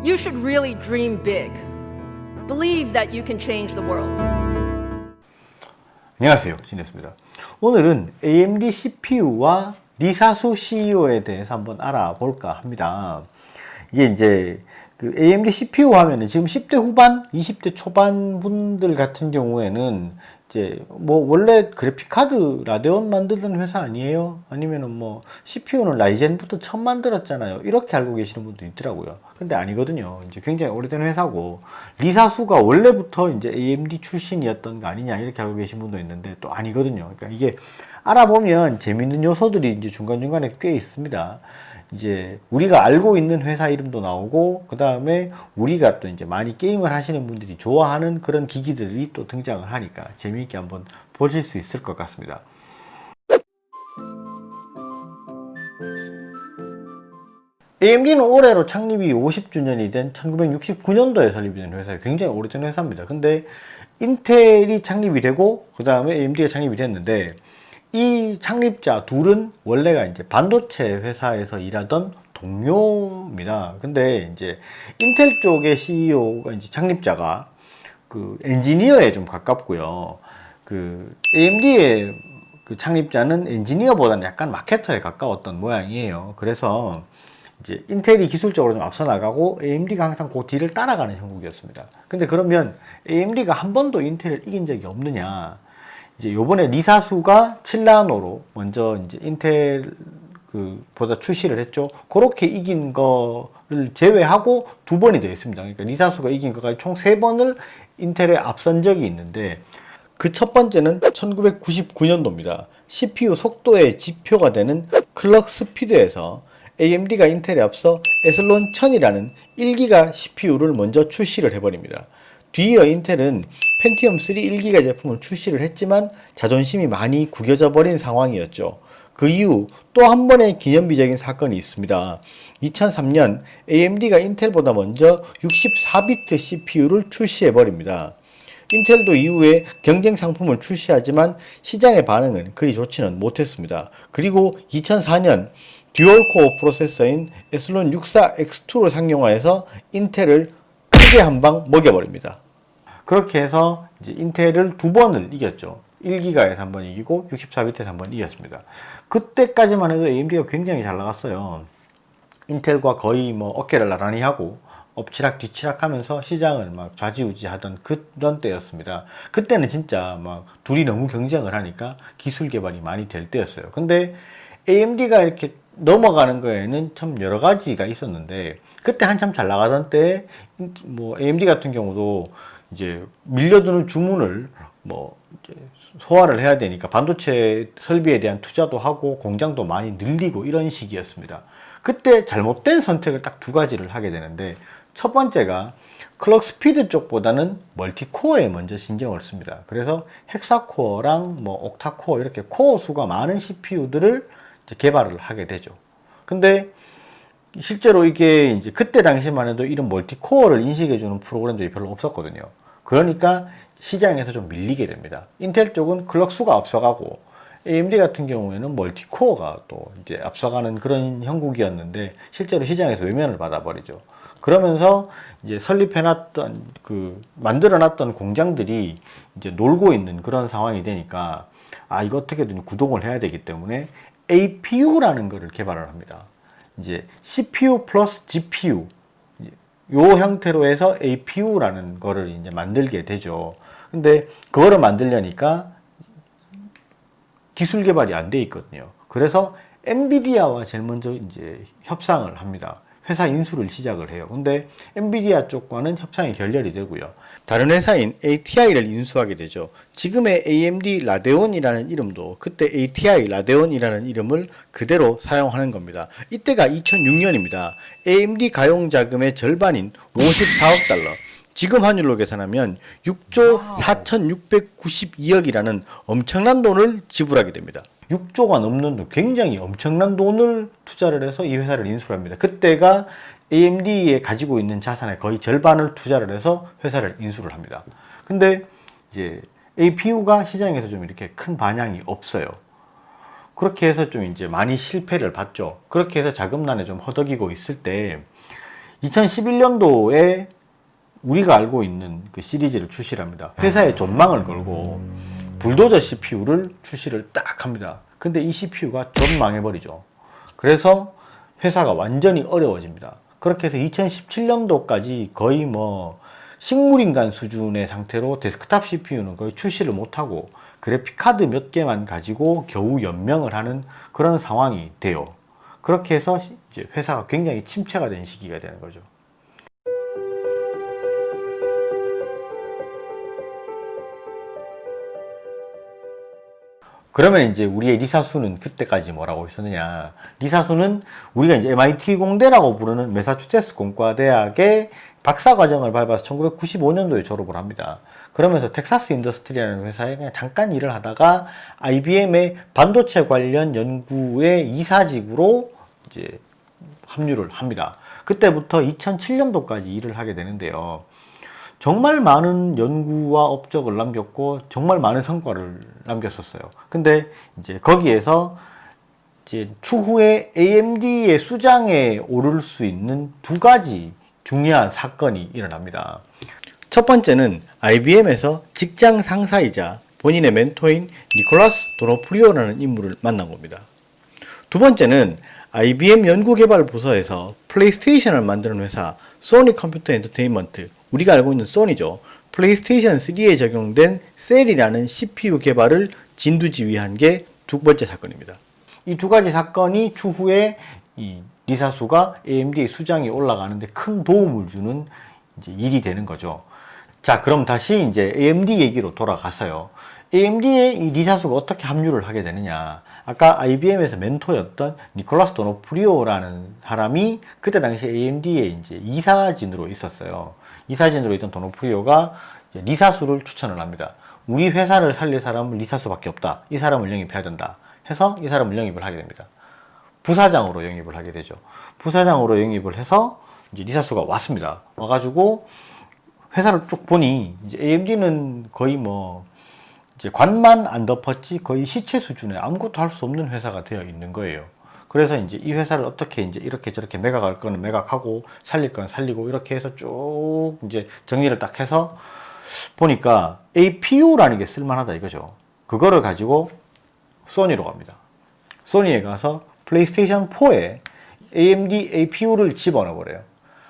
You should really dream big. Believe that you can change the world. 안녕하세요, 진했습니다. 오늘은 AMD CPU와 리사수 CEO에 대해서 한번 알아볼까 합니다. 이게 이제 그 AMD CPU 하면은 지금 10대 후반, 20대 초반 분들 같은 경우에는 이제 뭐 원래 그래픽 카드 라데온 만드는 회사 아니에요? 아니면은 뭐 CPU는 라이젠부터 처음 만들었잖아요. 이렇게 알고 계시는 분도 있더라고요. 근데 아니거든요. 이제 굉장히 오래된 회사고 리사수가 원래부터 이제 AMD 출신이었던 거 아니냐 이렇게 알고 계신 분도 있는데 또 아니거든요. 그러니까 이게 알아보면 재밌는 요소들이 이제 중간중간에 꽤 있습니다. 이제 우리가 알고 있는 회사 이름도 나오고 그 다음에 우리가 또 이제 많이 게임을 하시는 분들이 좋아하는 그런 기기들이 또 등장을 하니까 재미있게 한번 보실 수 있을 것 같습니다. AMD는 올해로 창립이 50주년이 된 1969년도에 설립이 된 회사예요. 굉장히 오래된 회사입니다. 근데 인텔이 창립이 되고 그 다음에 AMD가 창립이 됐는데 이 창립자 둘은 원래가 이제 반도체 회사에서 일하던 동료입니다. 근데 이제 인텔 쪽의 CEO가 이제 창립자가 그 엔지니어에 좀 가깝고요. 그 AMD의 그 창립자는 엔지니어보다는 약간 마케터에 가까웠던 모양이에요. 그래서 이제 인텔이 기술적으로 좀 앞서 나가고 AMD가 항상 그 뒤를 따라가는 형국이었습니다. 근데 그러면 AMD가 한 번도 인텔을 이긴 적이 없느냐? 이제 요번에 리사수가 7나노로 먼저 이제 인텔 보다 출시를 했죠. 그렇게 이긴 거를 제외하고 두 번이 되어 있습니다. 그러니까 리사수가 이긴 거가 총 3번을 인텔에 앞선 적이 있는데 그 첫 번째는 1999년도입니다. CPU 속도의 지표가 되는 클럭 스피드에서 AMD가 인텔에 앞서 에슬론 1000이라는 1기가 CPU를 먼저 출시를 해버립니다. 뒤이어 인텔은 펜티엄 3 1기가 제품을 출시를 했지만 자존심이 많이 구겨져 버린 상황이었죠. 그 이후 또 한 번의 기념비적인 사건이 있습니다. 2003년 AMD가 인텔보다 먼저 64비트 CPU를 출시해 버립니다. 인텔도 이후에 경쟁 상품을 출시하지만 시장의 반응은 그리 좋지는 못했습니다. 그리고 2004년 듀얼코어 프로세서인 에슬론 64X2를 상용화해서 인텔을 크게 한 방 먹여버립니다. 그렇게 해서 이제 인텔을 두 번을 이겼죠. 1기가에서 한 번 이기고 64비트에서 한 번 이겼습니다. 그때까지만 해도 AMD가 굉장히 잘 나갔어요. 인텔과 거의 뭐 어깨를 나란히 하고 엎치락 뒤치락 하면서 시장을 막 좌지우지하던 그런 때였습니다. 그때는 진짜 막 둘이 너무 경쟁을 하니까 기술 개발이 많이 될 때였어요. 근데 AMD가 이렇게 넘어가는 거에는 참 여러 가지가 있었는데 그때 한참 잘 나가던 때 뭐 AMD 같은 경우도 이제 밀려드는 주문을 뭐 이제 소화를 해야 되니까 반도체 설비에 대한 투자도 하고 공장도 많이 늘리고 이런 시기였습니다. 그때 잘못된 선택을 딱 두 가지를 하게 되는데 첫 번째가 클럭 스피드 쪽보다는 멀티코어에 먼저 신경을 씁니다. 그래서 헥사코어랑 뭐 옥타코어 이렇게 코어 수가 많은 CPU들을 개발을 하게 되죠. 근데 실제로 이게 이제 그때 당시만 해도 이런 멀티코어를 인식해주는 프로그램들이 별로 없었거든요. 그러니까 시장에서 좀 밀리게 됩니다. 인텔 쪽은 클럭 수가 앞서가고 AMD 같은 경우에는 멀티코어가 또 이제 앞서가는 그런 형국이었는데 실제로 시장에서 외면을 받아버리죠. 그러면서 이제 설립해놨던 만들어놨던 공장들이 이제 놀고 있는 그런 상황이 되니까 이거 어떻게든 구동을 해야 되기 때문에 APU라는 것을 개발을 합니다. 이제 CPU 플러스 GPU 요 형태로 해서 APU라는 거를 이제 만들게 되죠. 근데 그거를 만들려니까 기술 개발이 안 돼 있거든요. 그래서 엔비디아와 제일 먼저 이제 협상을 합니다. 회사 인수를 시작을 해요. 근데 엔비디아 쪽과는 협상이 결렬이 되고요. 다른 회사인 ATI를 인수하게 되죠. 지금의 AMD 라데온이라는 이름도 그때 ATI 라데온이라는 이름을 그대로 사용하는 겁니다. 이때가 2006년입니다. AMD 가용 자금의 절반인 54억 달러. 지금 환율로 계산하면 6조 4,692억이라는 엄청난 돈을 지불하게 됩니다. 6조가 넘는 돈, 굉장히 엄청난 돈을 투자를 해서 이 회사를 인수를 합니다. 그때가 AMD에 가지고 있는 자산의 거의 절반을 투자를 해서 회사를 인수를 합니다. 근데 이제 APU가 시장에서 좀 이렇게 큰 반향이 없어요. 그렇게 해서 좀 이제 많이 실패를 봤죠. 그렇게 해서 자금난에 좀 허덕이고 있을 때 2011년도에 우리가 알고 있는 그 시리즈를 출시를 합니다. 회사에 존망을 걸고 불도저 CPU를 출시를 딱 합니다. 근데 이 CPU가 전 망해버리죠. 그래서 회사가 완전히 어려워집니다. 그렇게 해서 2017년도까지 거의 뭐 식물인간 수준의 상태로 데스크탑 CPU는 거의 출시를 못하고 그래픽카드 몇 개만 가지고 겨우 연명을 하는 그런 상황이 돼요. 그렇게 해서 이제 회사가 굉장히 침체가 된 시기가 되는 거죠. 그러면 이제 우리의 리사수는 그때까지 뭐라고 있었느냐. 리사수는 우리가 이제 MIT 공대라고 부르는 매사추세츠 공과대학의 박사과정을 밟아서 1995년도에 졸업을 합니다. 그러면서 텍사스 인더스트리라는 회사에 그냥 잠깐 일을 하다가 IBM의 반도체 관련 연구의 이사직으로 이제 합류를 합니다. 그때부터 2007년도까지 일을 하게 되는데요. 정말 많은 연구와 업적을 남겼고 정말 많은 성과를 남겼었어요. 근데 이제 거기에서 이제 추후에 AMD의 수장에 오를 수 있는 두 가지 중요한 사건이 일어납니다. 첫 번째는 IBM에서 직장 상사이자 본인의 멘토인 니콜라스 도노프리오라는 인물을 만난 겁니다. 두 번째는 IBM 연구개발 부서에서 플레이스테이션을 만드는 회사 소니 컴퓨터 엔터테인먼트, 우리가 알고 있는 소니죠. 플레이스테이션 3에 적용된 셀이라는 CPU 개발을 진두지휘한 게 두 번째 사건입니다. 이 두 가지 사건이 추후에 이 리사수가 AMD의 수장에 올라가는데 큰 도움을 주는 이제 일이 되는 거죠. 자, 그럼 다시 이제 AMD 얘기로 돌아가서요. AMD에 이 리사수가 어떻게 합류를 하게 되느냐. 아까 IBM에서 멘토였던 니콜라스 도노프리오라는 사람이 그때 당시 AMD에 이제 이사진으로 있었어요. 이사진으로 있던 도노프리오가 리사수를 추천을 합니다. 우리 회사를 살릴 사람은 리사수밖에 없다. 이 사람을 영입해야 된다. 해서 이 사람을 영입을 하게 됩니다. 부사장으로 영입을 하게 되죠. 부사장으로 영입을 해서 이제 리사수가 왔습니다. 와가지고 회사를 쭉 보니 이제 AMD는 거의 뭐 이제 관만 안 덮었지 거의 시체 수준에 아무것도 할 수 없는 회사가 되어 있는 거예요. 그래서 이제 이 회사를 어떻게 이제 이렇게 저렇게 매각할 거는 매각하고 살릴 거는 살리고 이렇게 해서 쭉 이제 정리를 딱 해서 보니까 APU라는 게 쓸만하다 이거죠. 그거를 가지고 소니로 갑니다. 소니에 가서 플레이스테이션 4에 AMD APU를 집어넣어 버려요.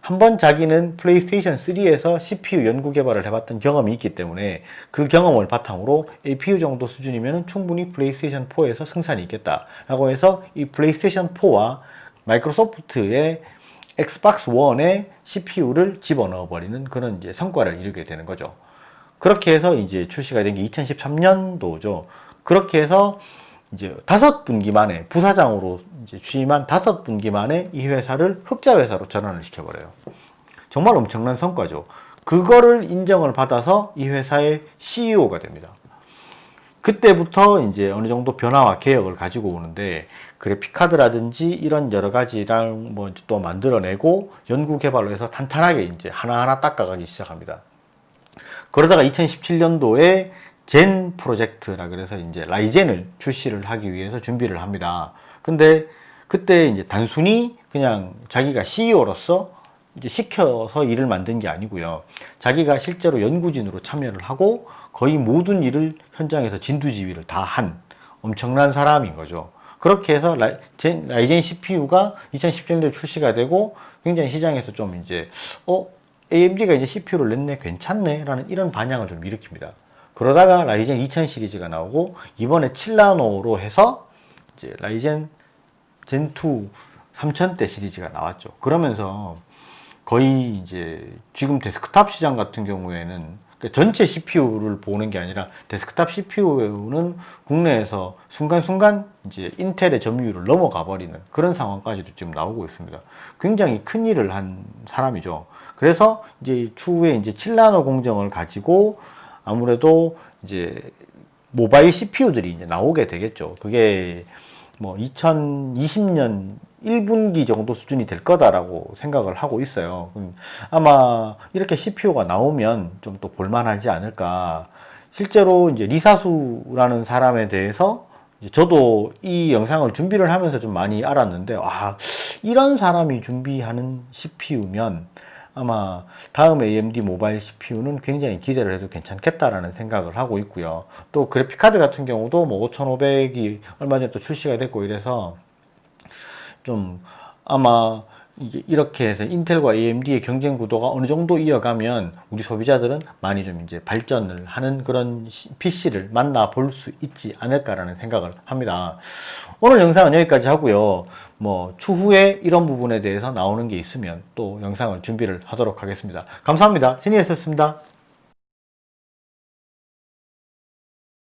한번 자기는 플레이스테이션 3에서 CPU 연구 개발을 해봤던 경험이 있기 때문에 그 경험을 바탕으로 APU 정도 수준이면 충분히 플레이스테이션 4에서 승산이 있겠다라고 해서 이 플레이스테이션 4와 마이크로소프트의 엑스박스 1에 CPU를 집어넣어 버리는 그런 이제 성과를 이루게 되는 거죠. 그렇게 해서 이제 출시가 된 게 2013년도죠. 그렇게 해서 이제 5분기 만에 부사장으로 이제 취임한 5분기 만에 이 회사를 흑자 회사로 전환을 시켜버려요. 정말 엄청난 성과죠. 그거를 인정을 받아서 이 회사의 CEO가 됩니다. 그때부터 이제 어느 정도 변화와 개혁을 가지고 오는데 그래픽카드라든지 이런 여러 가지랑 뭐 또 만들어내고 연구 개발로 해서 탄탄하게 이제 하나하나 닦아가기 시작합니다. 그러다가 2017년도에 젠 프로젝트라 그래서 이제 라이젠을 출시를 하기 위해서 준비를 합니다. 근데 그때 이제 단순히 그냥 자기가 CEO로서 이제 시켜서 일을 만든 게 아니고요. 자기가 실제로 연구진으로 참여를 하고 거의 모든 일을 현장에서 진두지휘를 다 한 엄청난 사람인 거죠. 그렇게 해서 라이젠 CPU가 2017년도에 출시가 되고 굉장히 시장에서 좀 이제 AMD가 이제 CPU를 냈네, 괜찮네 라는 이런 반향을 좀 일으킵니다. 그러다가 라이젠 2000 시리즈가 나오고 이번에 7나노로 해서 이제 라이젠 젠2 3000대 시리즈가 나왔죠. 그러면서 거의 이제 지금 데스크탑 시장 같은 경우에는 전체 CPU를 보는 게 아니라 데스크탑 CPU는 국내에서 순간순간 이제 인텔의 점유율을 넘어가 버리는 그런 상황까지도 지금 나오고 있습니다. 굉장히 큰 일을 한 사람이죠. 그래서 이제 추후에 이제 7나노 공정을 가지고 아무래도 이제 모바일 CPU들이 이제 나오게 되겠죠. 그게 뭐 2020년 1분기 정도 수준이 될 거다라고 생각을 하고 있어요. 아마 이렇게 CPU가 나오면 좀 또 볼만하지 않을까. 실제로 이제 리사수라는 사람에 대해서 저도 이 영상을 준비를 하면서 좀 많이 알았는데, 이런 사람이 준비하는 CPU면 아마 다음 AMD 모바일 CPU는 굉장히 기대를 해도 괜찮겠다라는 생각을 하고 있고요. 또 그래픽카드 같은 경우도 뭐 5500이 얼마 전에 또 출시가 됐고 이래서 좀 아마 이렇게 해서 인텔과 AMD의 경쟁 구도가 어느 정도 이어가면 우리 소비자들은 많이 좀 이제 발전을 하는 그런 PC를 만나볼 수 있지 않을까라는 생각을 합니다. 오늘 영상은 여기까지 하고요. 뭐 추후에 이런 부분에 대해서 나오는 게 있으면 또 영상을 준비를 하도록 하겠습니다. 감사합니다. 신이었습니다.